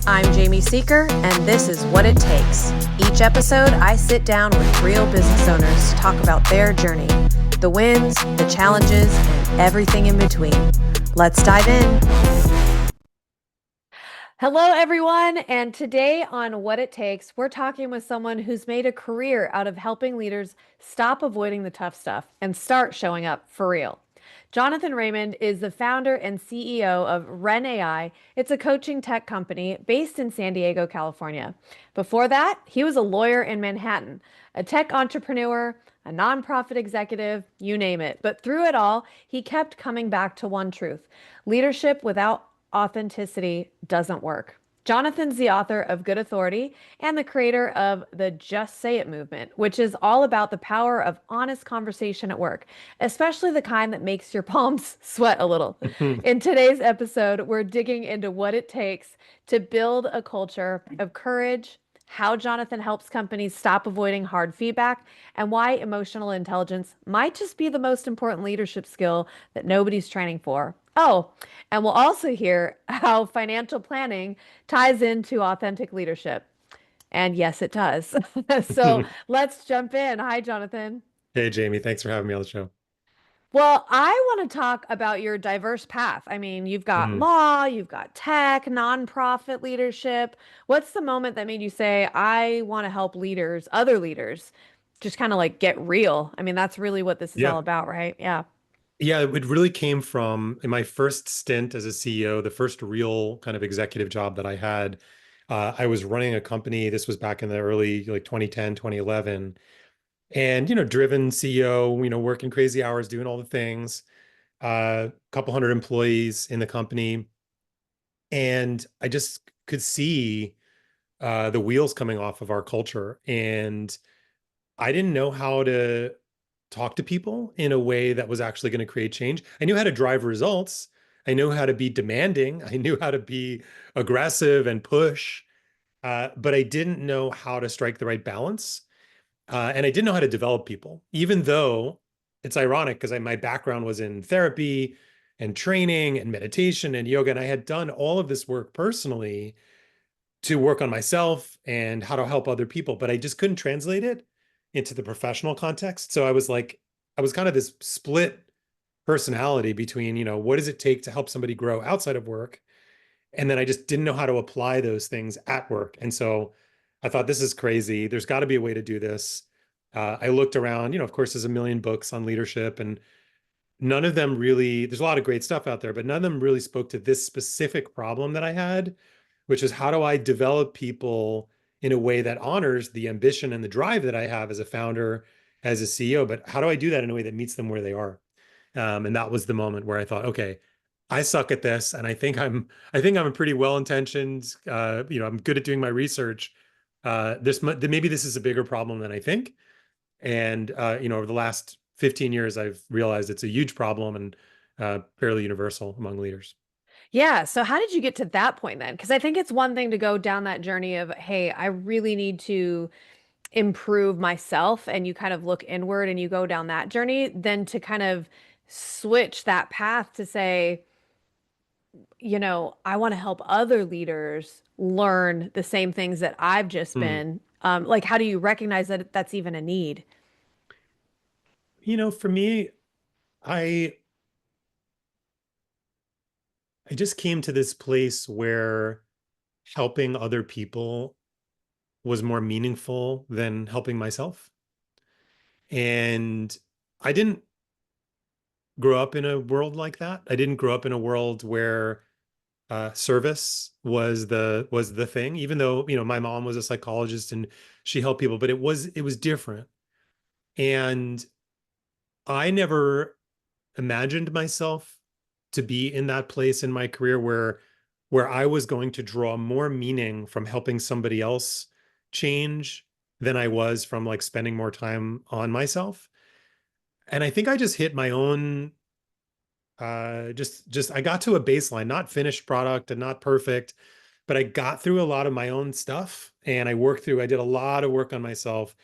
I'm Jamie Seeker, and this is What It Takes. Each episode, I sit down with real business owners to talk about their journey, the wins, the challenges, and everything in between. Let's dive in. Hello, everyone. And today on What It Takes, we're talking with someone who's made a career out of helping leaders stop avoiding the tough stuff and start showing up for real. Jonathan Raymond is the founder and CEO of Ren AI. It's a coaching tech company based in San Diego, California. Before that, he was a lawyer in Manhattan, a tech entrepreneur, a nonprofit executive, you name it. But through it all, he kept coming back to one truth: leadership without authenticity doesn't work. Jonathan's the author of Good Authority and the creator of the Just Say It movement, which is all about the power of honest conversation at work, especially the kind that makes your palms sweat a little. In today's episode, we're digging into what it takes to build a culture of courage, how Jonathan helps companies stop avoiding hard feedback, and why emotional intelligence might just be the most important leadership skill that nobody's training for. Oh, and we'll also hear how financial planning ties into authentic leadership. And yes, it does. So let's jump in. Hi, Jonathan. Hey, Jamie, thanks for having me on the show. Well, I want to talk about your diverse path. I mean, you've got Mm. law, you've got tech, nonprofit leadership. What's the moment that made you say, I want to help leaders, other leaders, just kind of like get real? I mean, that's really what this is all Yeah. about, right? Yeah. Yeah, it really came from in my first stint as a CEO, the first real kind of executive job that I had. I was running a company. This was back in the early like 2010, 2011. And, driven CEO, working crazy hours, doing all the things, a couple hundred employees in the company. And I just could see the wheels coming off of our culture. And I didn't know how to talk to people in a way that was actually going to create change. I knew how to drive results. I knew how to be demanding. I knew how to be aggressive and push, but I didn't know how to strike the right balance. And I didn't know how to develop people, even though it's ironic because my background was in therapy and training and meditation and yoga. And I had done all of this work personally to work on myself and how to help other people, but I just couldn't translate it into the professional context. So I was kind of this split personality between, what does it take to help somebody grow outside of work? And then I just didn't know how to apply those things at work. And so I thought, this is crazy. There's got to be a way to do this. I looked around, of course, there's a million books on leadership, and none of them really, there's a lot of great stuff out there, but none of them really spoke to this specific problem that I had, which is how do I develop people in a way that honors the ambition and the drive that I have as a founder, as a CEO, but how do I do that in a way that meets them where they are? And that was the moment where I thought, okay, I suck at this, and I think I'm a pretty well-intentioned. I'm good at doing my research. Maybe this is a bigger problem than I think. And over the last 15 years, I've realized it's a huge problem and fairly universal among leaders. Yeah. So how did you get to that point then? Because I think it's one thing to go down that journey of, hey, I really need to improve myself, and you kind of look inward and you go down that journey, then to kind of switch that path to say, I want to help other leaders learn the same things that I've just Hmm. been. Like, how do you recognize that that's even a need? For me, I I just came to this place where helping other people was more meaningful than helping myself. And I didn't grow up in a world like that. I didn't grow up in a world where service was the thing. Even though my mom was a psychologist and she helped people, but it was different. And I never imagined myself to be in that place in my career where I was going to draw more meaning from helping somebody else change than I was from like spending more time on myself. And I think I just hit my own just I got to a baseline, not finished product and not perfect, but I got through a lot of my own stuff and I did a lot of work on myself.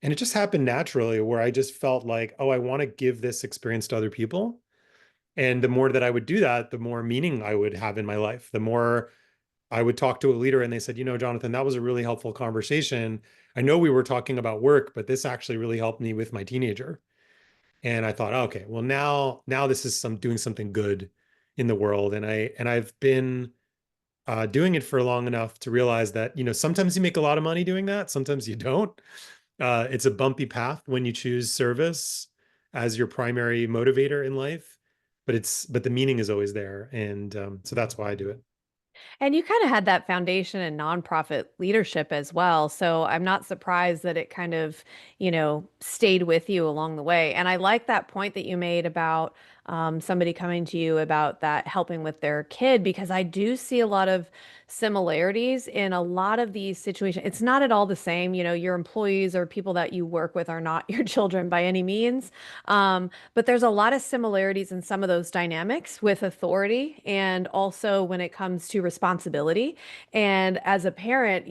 And it just happened naturally where I just felt like, oh, I want to give this experience to other people. And the more that I would do that, the more meaning I would have in my life. The more I would talk to a leader and they said, Jonathan, that was a really helpful conversation. I know we were talking about work, but this actually really helped me with my teenager. And I thought, okay, well now this is doing something good in the world. And I've been doing it for long enough to realize that, sometimes you make a lot of money doing that, sometimes you don't. It's a bumpy path when you choose service as your primary motivator in life, but the meaning is always there, and so that's why I do it. And you kind of had that foundation in nonprofit leadership as well. So I'm not surprised that it kind of, stayed with you along the way. And I like that point that you made about somebody coming to you about that helping with their kid, because I do see a lot of similarities in a lot of these situations. It's not at all the same. Your employees or people that you work with are not your children by any means. But there's a lot of similarities in some of those dynamics with authority and also when it comes to responsibility. And as a parent,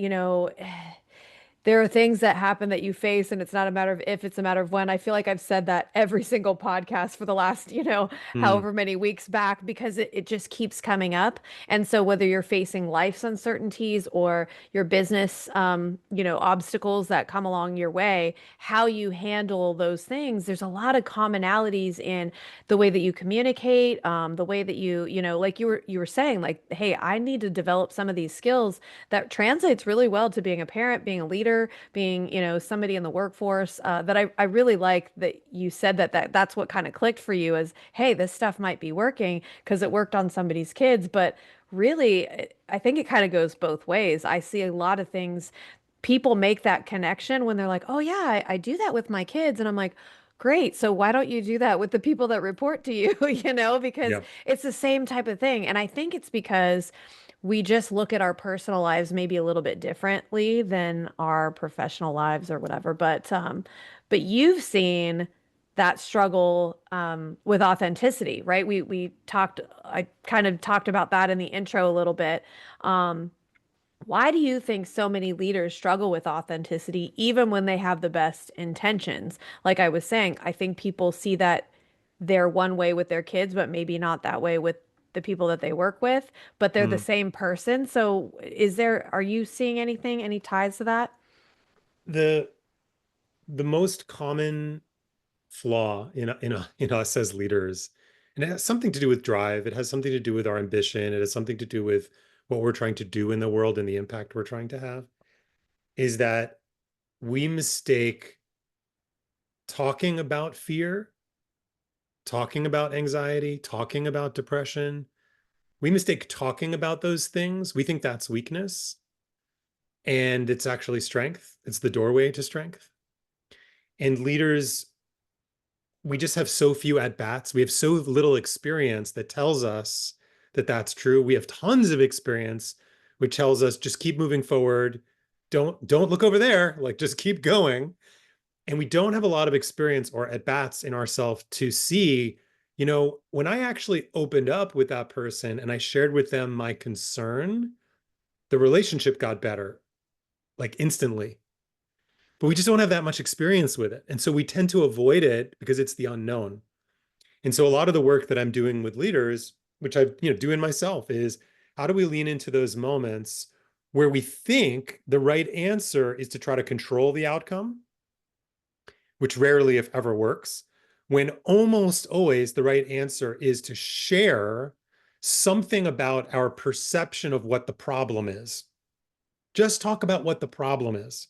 there are things that happen that you face, and it's not a matter of if, it's a matter of when. I feel like I've said that every single podcast for the last, Mm, however many weeks back, because it just keeps coming up. And so whether you're facing life's uncertainties or your business, obstacles that come along your way, how you handle those things, there's a lot of commonalities in the way that you communicate, the way that like you were saying, like, hey, I need to develop some of these skills that translates really well to being a parent, being a leader, being, somebody in the workforce. That I really like that you said that's what kind of clicked for you as, hey, this stuff might be working because it worked on somebody's kids. But really, I think it kind of goes both ways. I see a lot of things, people make that connection when they're like, oh, yeah, I do that with my kids. And I'm like, great. So why don't you do that with the people that report to you? Because yeah. it's the same type of thing. And I think it's because we just look at our personal lives maybe a little bit differently than our professional lives or whatever. But you've seen that struggle with authenticity, right? I kind of talked about that in the intro a little bit. Why do you think so many leaders struggle with authenticity even when they have the best intentions? Like I was saying, I think people see that they're one way with their kids, but maybe not that way with the people that they work with, but they're the Mm. same person. So are you seeing any ties to that? The the most common flaw in us as leaders, and it has something to do with drive. It has something to do with our ambition. It has something to do with what we're trying to do in the world and the impact we're trying to have. Is that we mistake talking about fear, talking about anxiety, talking about depression. We mistake talking about those things. We think that's weakness, and it's actually strength. It's the doorway to strength. And leaders, we just have so few at bats. We have so little experience that tells us that that's true. We have tons of experience, which tells us just keep moving forward. Don't look over there. Like just keep going. And we don't have a lot of experience or at bats in ourselves to see, when I actually opened up with that person and I shared with them my concern, the relationship got better like instantly. But we just don't have that much experience with it. And so we tend to avoid it because it's the unknown. And so a lot of the work that I'm doing with leaders, which I, doing myself, is how do we lean into those moments where we think the right answer is to try to control the outcome, which rarely, if ever, works, when almost always the right answer is to share something about our perception of what the problem is. Just talk about what the problem is.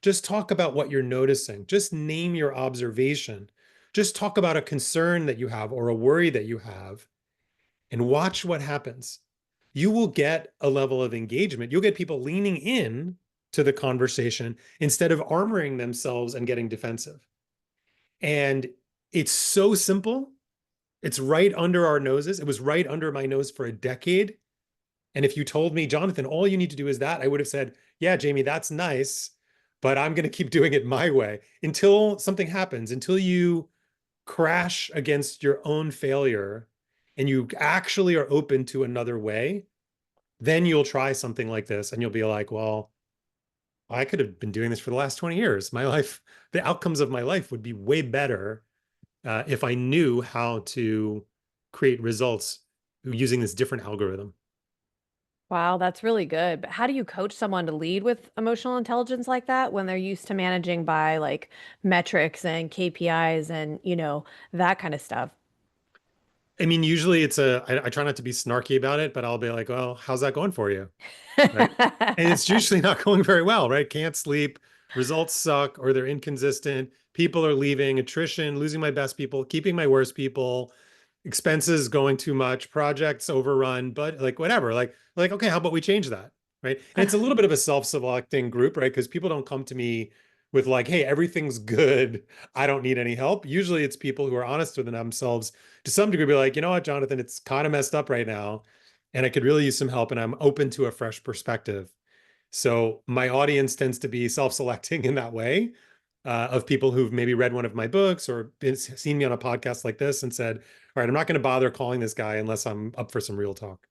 Just talk about what you're noticing. Just name your observation. Just talk about a concern that you have or a worry that you have and watch what happens. You will get a level of engagement. You'll get people leaning in to the conversation instead of armoring themselves and getting defensive. And it's so simple. It's right under our noses. It was right under my nose for a decade. And if you told me, Jonathan, all you need to do is that, I would have said, yeah, Jamie, that's nice, but I'm going to keep doing it my way until something happens, until you crash against your own failure and you actually are open to another way. Then you'll try something like this and you'll be like, well, I could have been doing this for the last 20 years. My life, the outcomes of my life would be way better if I knew how to create results using this different algorithm. Wow, that's really good. But how do you coach someone to lead with emotional intelligence like that when they're used to managing by like metrics and KPIs and, that kind of stuff? I mean, usually I try not to be snarky about it, but I'll be like, well, how's that going for you? Right. And it's usually not going very well, right? Can't sleep, results suck, or they're inconsistent. People are leaving, attrition, losing my best people, keeping my worst people, expenses going too much, projects overrun, but like whatever. Like, okay, how about we change that? Right. And it's a little bit of a self-selecting group, right? Because people don't come to me with like, hey, everything's good. I don't need any help. Usually it's people who are honest with themselves to some degree, be like, you know what, Jonathan, it's kind of messed up right now. And I could really use some help, and I'm open to a fresh perspective. So my audience tends to be self-selecting in that way, of people who've maybe read one of my books or seen me on a podcast like this and said, all right, I'm not going to bother calling this guy unless I'm up for some real talk.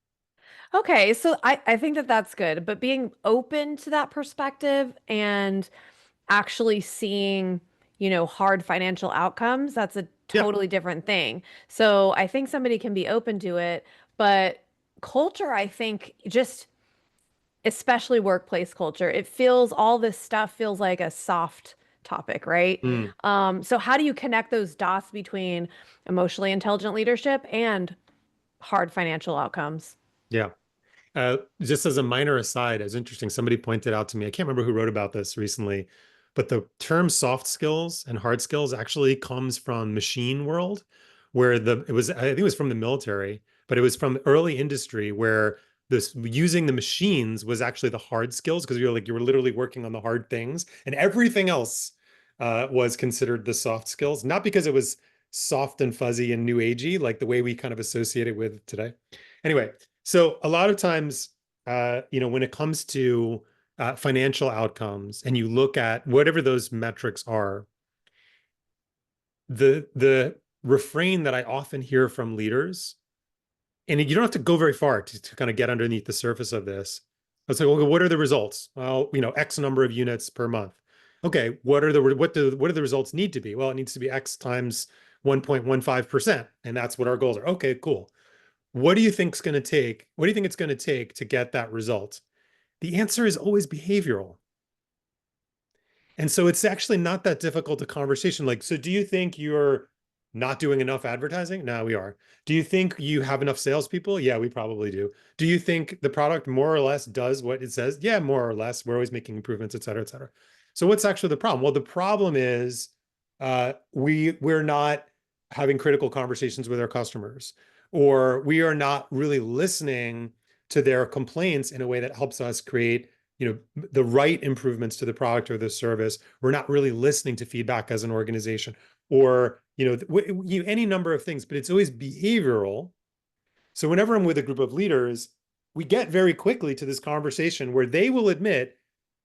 Okay, so I think that that's good, but being open to that perspective and actually seeing, hard financial outcomes, that's a Yeah. totally different thing. So I think somebody can be open to it, but culture, I think, just especially workplace culture, it feels all this stuff feels like a soft topic, right? Mm, So how do you connect those dots between emotionally intelligent leadership and hard financial outcomes? yeah. Just as a minor aside, it's interesting. Somebody pointed out to me, I can't remember who wrote about this recently, but the term soft skills and hard skills actually comes from machine world, where I think it was from the military, but it was from early industry where this using the machines was actually the hard skills because you were literally working on the hard things, and everything else was considered the soft skills, not because it was soft and fuzzy and new agey like the way we kind of associate it with today. Anyway, so a lot of times, when it comes to financial outcomes, and you look at whatever those metrics are, the refrain that I often hear from leaders, and you don't have to go very far to kind of get underneath the surface of this. Let's say, well, what are the results? Well, X number of units per month. Okay, what do the results need to be? Well, it needs to be X times 1.15%, and that's what our goals are. Okay, cool. What do you think's going to take? What do you think it's going to take to get that result? The answer is always behavioral. And so it's actually not that difficult a conversation. Like, so do you think you're not doing enough advertising? No, we are. Do you think you have enough salespeople? Yeah, we probably do. Do you think the product more or less does what it says? Yeah, more or less. We're always making improvements, et cetera, et cetera. So what's actually the problem? Well, the problem is we're not having critical conversations with our customers, or we are not really listening to their complaints in a way that helps us create the right improvements to the product or the service. We're not really listening to feedback as an organization, or any number of things, but it's always behavioral. So whenever I'm with a group of leaders, we get very quickly to this conversation where they will admit,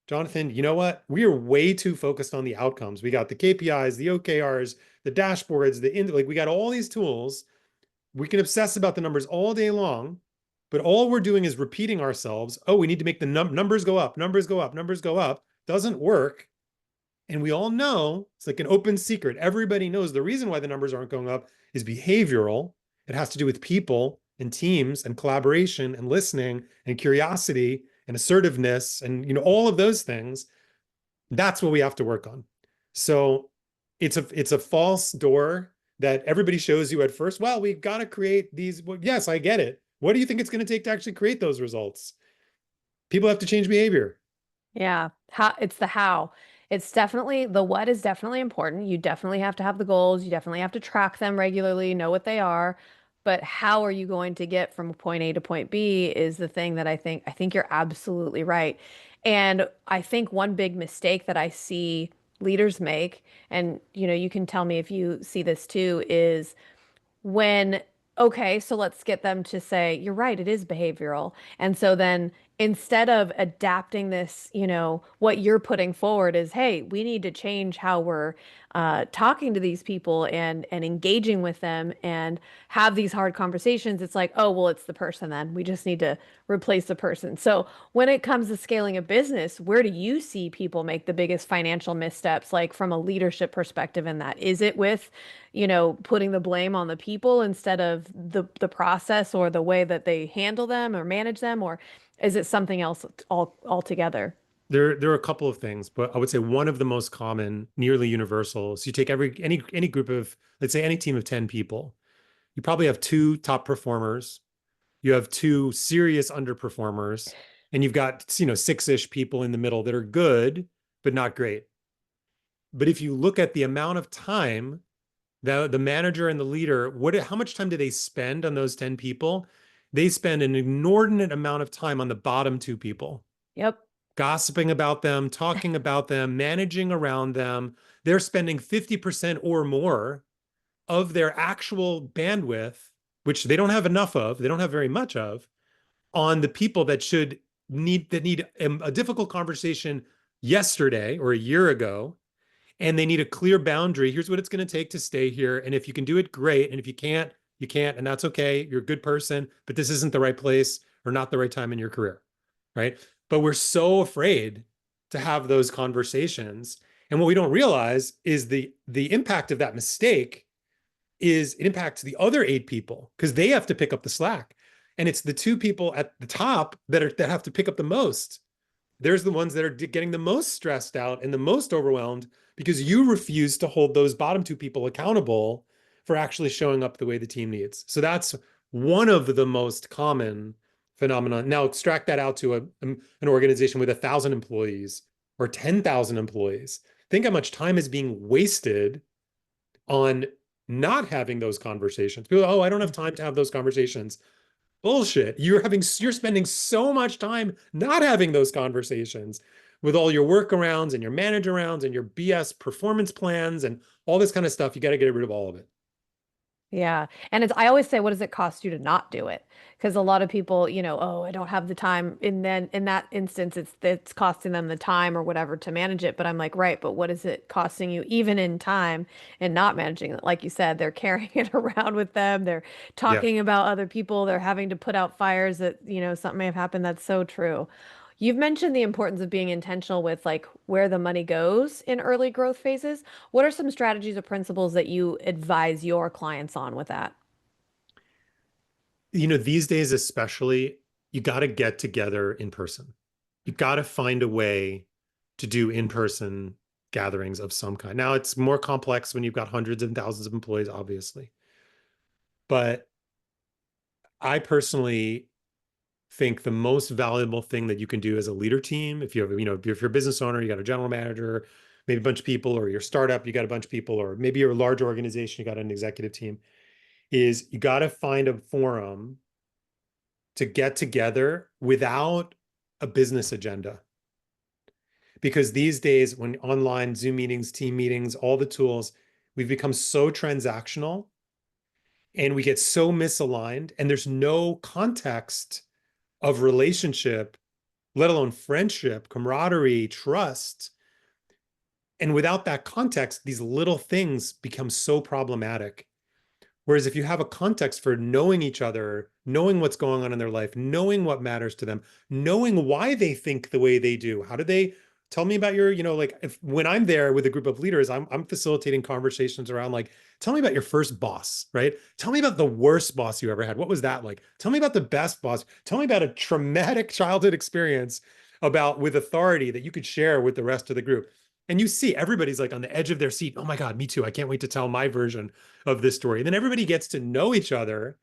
Jonathan, you know what, we are way too focused on the outcomes. We got the KPIs, the OKRs, the dashboards, like we got all these tools. We can obsess about the numbers all day long, but all we're doing is repeating ourselves. Oh, we need to make the numbers go up, numbers go up, numbers go up. Doesn't work. And we all know, it's like an open secret. Everybody knows the reason why the numbers aren't going up is behavioral. It has to do with people and teams and collaboration and listening and curiosity and assertiveness and all of those things. That's what we have to work on. So it's a false door that everybody shows you at first. Well, we've got to create these. Well, yes, I get it. What do you think it's going to take to actually create those results? People have to change behavior. Yeah, how it's the how. It's definitely the what is definitely important. You definitely have to have the goals. You definitely have to track them regularly, know what they are. But how are you going to get from point A to point B is the thing that I think you're absolutely right. And I think one big mistake that I see leaders make, and you can tell me if you see this too, is when, okay, so let's get them to say, you're right, it is behavioral. And so then instead of adapting this, what you're putting forward is, hey, we need to change how we're talking to these people and engaging with them and have these hard conversations. It's like, oh, well, it's the person then. We just need to replace the person. So when it comes to scaling a business, where do you see people make the biggest financial missteps, like from a leadership perspective in that? Is it with, putting the blame on the people instead of the process or the way that they handle them or manage them, or is it something else altogether? There are a couple of things, but I would say one of the most common, nearly universal. So you take any group of, let's say any team of 10 people, you probably have two top performers, you have two serious underperformers, and you've got, six-ish people in the middle that are good, but not great. But if you look at the amount of time the manager and the leader, how much time do they spend on those 10 people? They spend an inordinate amount of time on the bottom two people, Yep. gossiping about them, talking about them, managing around them. They're spending 50% or more of their actual bandwidth, which they don't have enough of, they don't have very much of, on the people that need a difficult conversation yesterday or a year ago, and they need a clear boundary. Here's what it's going to take to stay here. And if you can do it, great. And if you can't, you can't. And that's okay. You're a good person, but this isn't the right place or not the right time in your career. Right. But we're so afraid to have those conversations. And what we don't realize is the impact of that mistake is it impacts the other eight people because they have to pick up the slack. And it's the two people at the top that have to pick up the most. There's the ones that are getting the most stressed out and the most overwhelmed because you refuse to hold those bottom two people accountable for actually showing up the way the team needs. So that's one of the most common phenomena. Now extract that out to an organization with 1,000 employees or 10,000 employees. Think how much time is being wasted on not having those conversations. People, oh, I don't have time to have those conversations. Bullshit. You're spending so much time not having those conversations with all your workarounds and your managearounds and your BS performance plans and all this kind of stuff. You got to get rid of all of it. Yeah. And I always say, what does it cost you to not do it? Because a lot of people, oh, I don't have the time. And then in that instance, it's costing them the time or whatever to manage it. But I'm like, right, but what is it costing you even in time and not managing it? Like you said, they're carrying it around with them. They're Yeah. talking about other people. They're having to put out fires that, something may have happened. That's so true. You've mentioned the importance of being intentional with like where the money goes in early growth phases. What are some strategies or principles that you advise your clients on with that? These days, especially, you got to get together in person. You got to find a way to do in-person gatherings of some kind. Now, it's more complex when you've got hundreds and thousands of employees, obviously. But I personally think the most valuable thing that you can do as a leader team, if you have, if you're a business owner, you got a general manager, maybe a bunch of people, or your startup, you got a bunch of people, or maybe you're a large organization, you got an executive team, is you got to find a forum to get together without a business agenda. Because these days, when online Zoom meetings, team meetings, all the tools, we've become so transactional and we get so misaligned, and there's no context of relationship, let alone friendship, camaraderie, trust. And without that context, these little things become so problematic. Whereas if you have a context for knowing each other, knowing what's going on in their life, knowing what matters to them, knowing why they think the way they do, how do they tell me about your, like if when I'm there with a group of leaders, I'm facilitating conversations around like, tell me about your first boss, right? Tell me about the worst boss you ever had. What was that like? Tell me about the best boss. Tell me about a traumatic childhood experience about with authority that you could share with the rest of the group. And you see everybody's like on the edge of their seat. Oh my God, me too. I can't wait to tell my version of this story. And then everybody gets to know each other.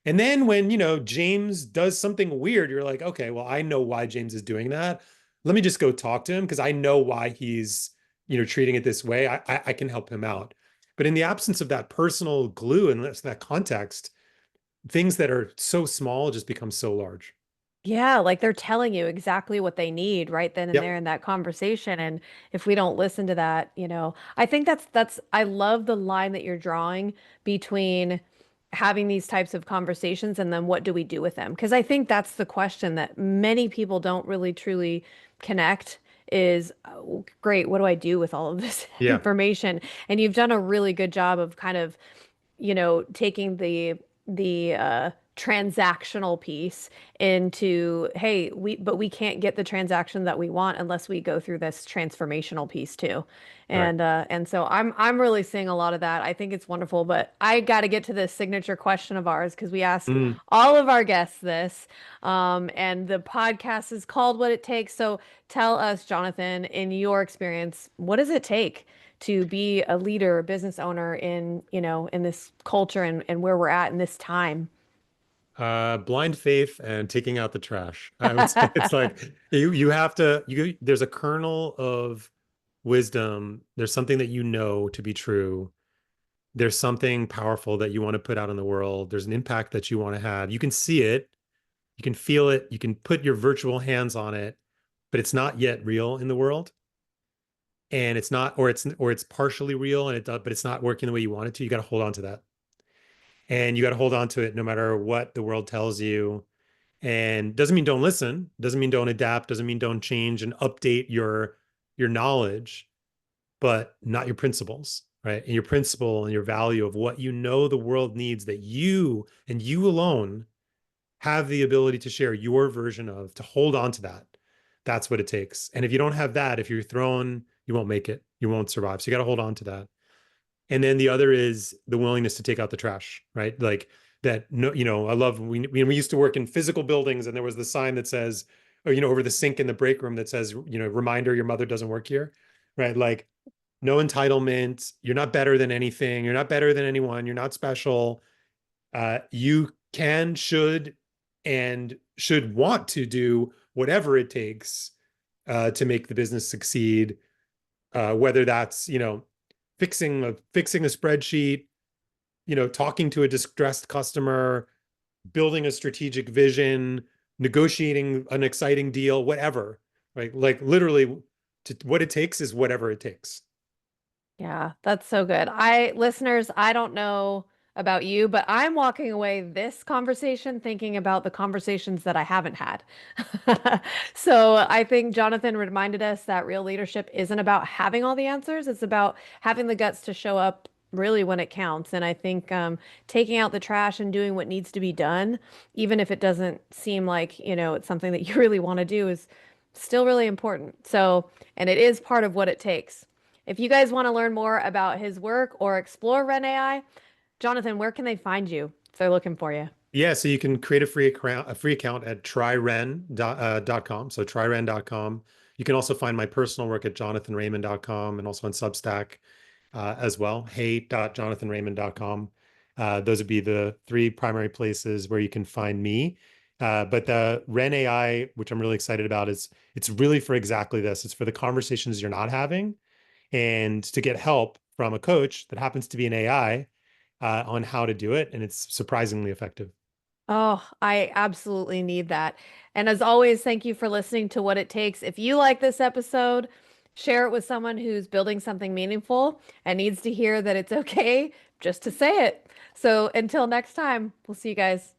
And then when, James does something weird, you're like, okay, well, I know why James is doing that. Let me just go talk to him because I know why he's, treating it this way. I can help him out. But in the absence of that personal glue and that context, things that are so small just become so large. Yeah, like they're telling you exactly what they need right then and there Yep. in that conversation. And if we don't listen to that, I think I love the line that you're drawing between having these types of conversations, and then what do we do with them? Because I think that's the question that many people don't really truly connect is, oh, great, what do I do with all of this Yeah, information? And you've done a really good job of kind of, taking the transactional piece into, hey, we can't get the transaction that we want unless we go through this transformational piece too. correct. And so I'm really seeing a lot of that. I think it's wonderful, but I got to get to the signature question of ours because we ask Mm. all of our guests this. And the podcast is called What It Takes. So tell us, Jonathan, in your experience, what does it take to be a leader, a business owner in, in this culture and where we're at in this time? Blind faith and taking out the trash. I would say it's like you have to there's a kernel of wisdom. There's something that you know to be true. There's something powerful that you want to put out in the world. There's an impact that you want to have. You can see it, you can feel it, you can put your virtual hands on it, but it's not yet real in the world. And it's not, or it's partially real and but it's not working the way you want it to. You got to hold on to that. And you got to hold on to it no matter what the world tells you. And doesn't mean don't listen, doesn't mean don't adapt, doesn't mean don't change and update your knowledge, but not your principles, right? And your principle and your value of what you know the world needs that you and you alone have the ability to share your version of, to hold on to that. That's what it takes. And if you don't have that, if you're thrown, you won't make it. You won't survive. So you got to hold on to that. And then the other is the willingness to take out the trash, right? Like that, no, I love, we used to work in physical buildings and there was the sign that says, or, over the sink in the break room that says, reminder, your mother doesn't work here, right? Like no entitlement. You're not better than anything. You're not better than anyone. You're not special. You can, and should want to do whatever it takes to make the business succeed. Whether that's, fixing a spreadsheet, talking to a distressed customer, building a strategic vision, negotiating an exciting deal, whatever, right? Like literally, what it takes is whatever it takes. Yeah, that's so good. Listeners, I don't know about you, but I'm walking away this conversation thinking about the conversations that I haven't had. So I think Jonathan reminded us that real leadership isn't about having all the answers. It's about having the guts to show up really when it counts. And I think taking out the trash and doing what needs to be done, even if it doesn't seem like, it's something that you really want to do, is still really important. So, and it is part of what it takes. If you guys want to learn more about his work or explore Ren AI, Jonathan, where can they find you if they're looking for you? Yeah, so you can create a free account at tryren.com. So tryren.com. You can also find my personal work at jonathanraymond.com and also on Substack as well, hey.jonathanraymond.com. Those would be the three primary places where you can find me. But the Ren AI, which I'm really excited about, is it's really for exactly this. It's for the conversations you're not having and to get help from a coach that happens to be an AI on how to do it. And it's surprisingly effective. Oh, I absolutely need that. And as always, thank you for listening to What It Takes. If you like this episode, share it with someone who's building something meaningful and needs to hear that it's okay just to say it. So until next time, we'll see you guys.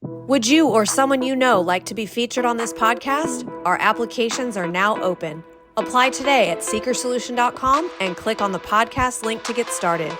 Would you or someone you know like to be featured on this podcast? Our applications are now open. Apply today at seekersolution.com and click on the podcast link to get started.